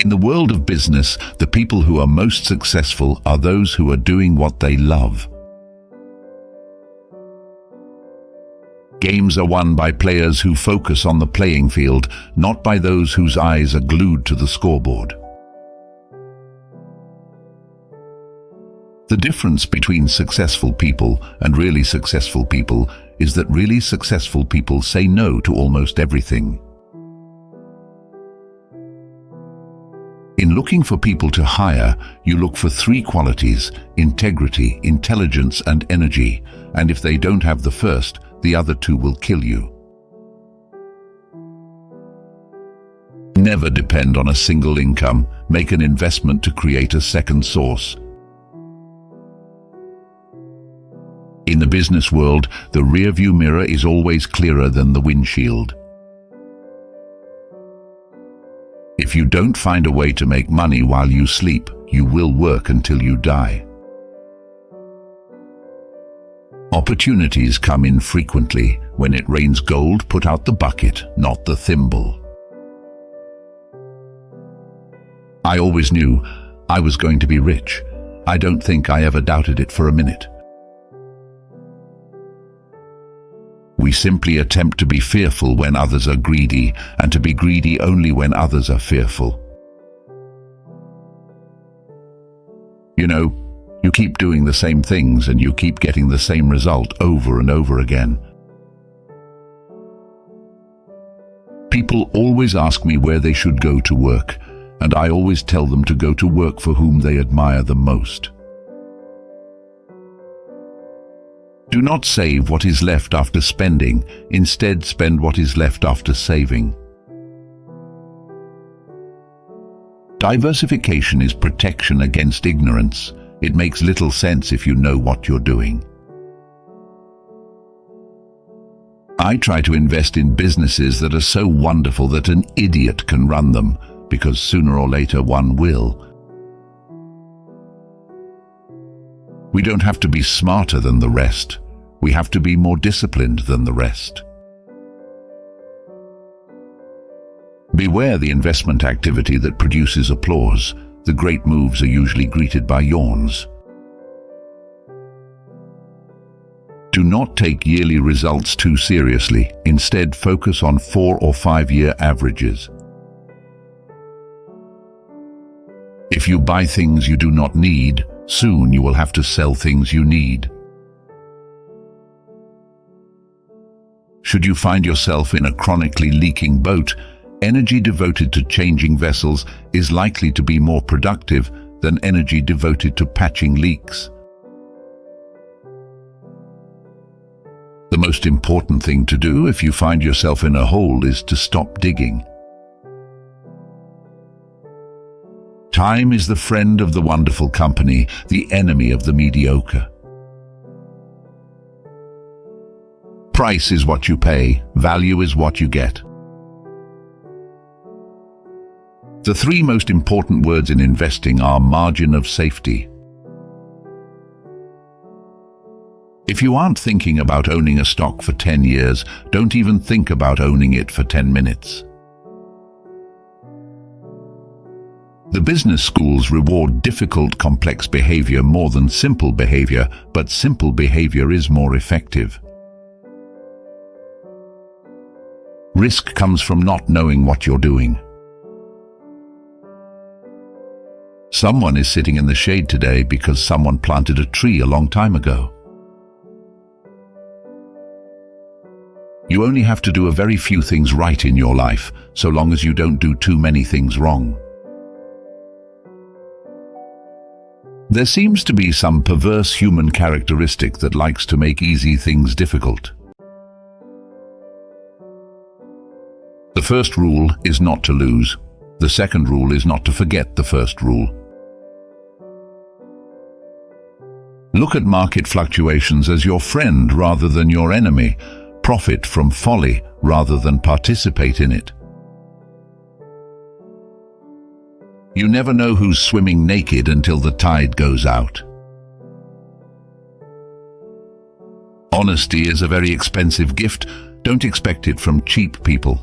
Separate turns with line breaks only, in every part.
In the world of business, the people who are most successful are those who are doing what they love. Games are won by players who focus on the playing field, not by those whose eyes are glued to the scoreboard. The difference between successful people and really successful people is that really successful people say no to almost everything. In looking for people to hire, you look for three qualities: integrity, intelligence, and energy. And if they don't have the first, the other two will kill you. Never depend on a single income. Make an investment to create a second source. In the business world, the rearview mirror is always clearer than the windshield. If you don't find a way to make money while you sleep, you will work until you die. Opportunities come in frequently. When it rains gold, put out the bucket, not the thimble. I always knew I was going to be rich. I don't think I ever doubted it for a minute. We simply attempt to be fearful when others are greedy, and to be greedy only when others are fearful. You know, you keep doing the same things and you keep getting the same result over and over again. People always ask me where they should go to work, and I always tell them to go to work for whom they admire the most. Do not save what is left after spending. Instead, spend what is left after saving. Diversification is protection against ignorance. It makes little sense if you know what you're doing. I try to invest in businesses that are so wonderful that an idiot can run them, because sooner or later one will. We don't have to be smarter than the rest. We have to be more disciplined than the rest. Beware the investment activity that produces applause. The great moves are usually greeted by yawns. Do not take yearly results too seriously. Instead, focus on 4 or 5 year averages. If you buy things you do not need, soon you will have to sell things you need. Should you find yourself in a chronically leaking boat, energy devoted to changing vessels is likely to be more productive than energy devoted to patching leaks. The most important thing to do if you find yourself in a hole is to stop digging. Time is the friend of the wonderful company, the enemy of the mediocre. Price is what you pay, value is what you get. The 3 most important words in investing are margin of safety. If you aren't thinking about owning a stock for 10 years, don't even think about owning it for 10 minutes. The business schools reward difficult, complex behavior more than simple behavior, but simple behavior is more effective. Risk comes from not knowing what you're doing. Someone is sitting in the shade today because someone planted a tree a long time ago. You only have to do a very few things right in your life, so long as you don't do too many things wrong. There seems to be some perverse human characteristic that likes to make easy things difficult. The first rule is not to lose. The second rule is not to forget the first rule. Look at market fluctuations as your friend rather than your enemy. Profit from folly rather than participate in it. You never know who's swimming naked until the tide goes out. Honesty is a very expensive gift. Don't expect it from cheap people.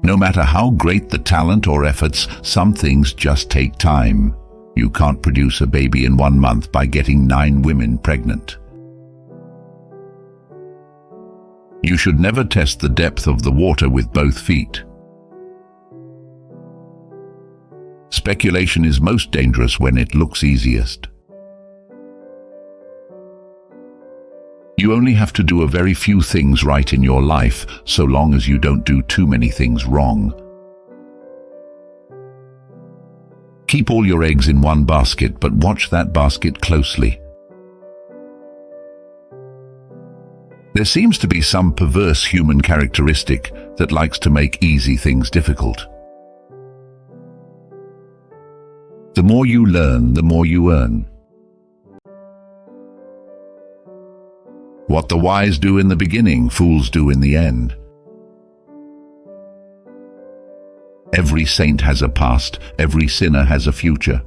No matter how great the talent or efforts, some things just take time. You can't produce a baby in 1 month by getting 9 women pregnant. You should never test the depth of the water with both feet. Speculation is most dangerous when it looks easiest. You only have to do a very few things right in your life, so long as you don't do too many things wrong. Keep all your eggs in one basket, but watch that basket closely. There seems to be some perverse human characteristic that likes to make easy things difficult. The more you learn, the more you earn. What the wise do in the beginning, fools do in the end. Every saint has a past, every sinner has a future.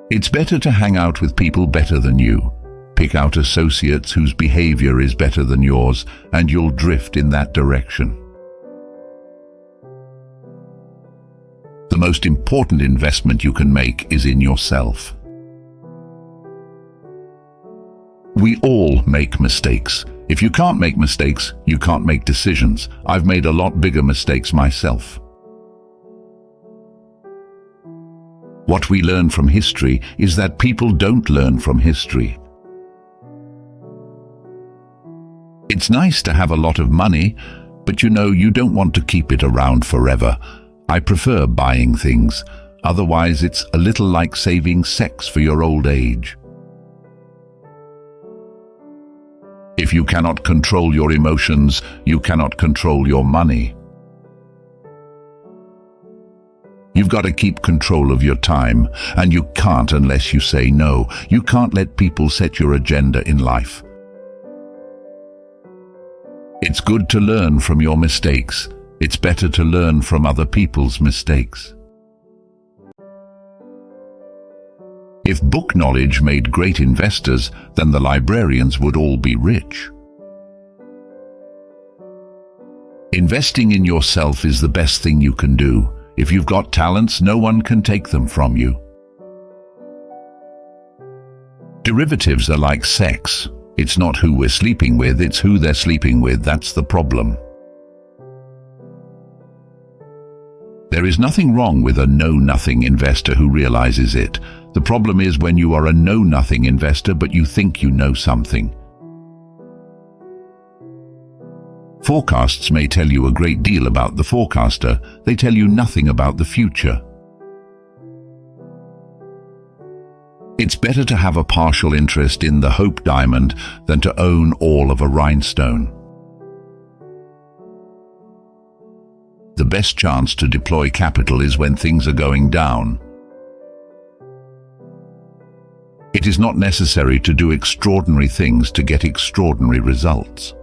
It's better to hang out with people better than you. Pick out associates whose behavior is better than yours, and you'll drift in that direction. The most important investment you can make is in yourself. We all make mistakes. If you can't make mistakes, you can't make decisions. I've made a lot bigger mistakes myself. What we learn from history is that people don't learn from history. It's nice to have a lot of money, but you don't want to keep it around forever. I prefer buying things. Otherwise, it's a little like saving sex for your old age. If you cannot control your emotions, you cannot control your money. You've got to keep control of your time, and you can't unless you say no. You can't let people set your agenda in life. It's good to learn from your mistakes. It's better to learn from other people's mistakes. If book knowledge made great investors, then the librarians would all be rich. Investing in yourself is the best thing you can do. If you've got talents, no one can take them from you. Derivatives are like sex. It's not who we're sleeping with, it's who they're sleeping with. That's the problem. There is nothing wrong with a know-nothing investor who realizes it. The problem is when you are a know-nothing investor but you think you know something. Forecasts may tell you a great deal about the forecaster. They tell you nothing about the future. It's better to have a partial interest in the Hope Diamond than to own all of a rhinestone. The best chance to deploy capital is when things are going down. It is not necessary to do extraordinary things to get extraordinary results.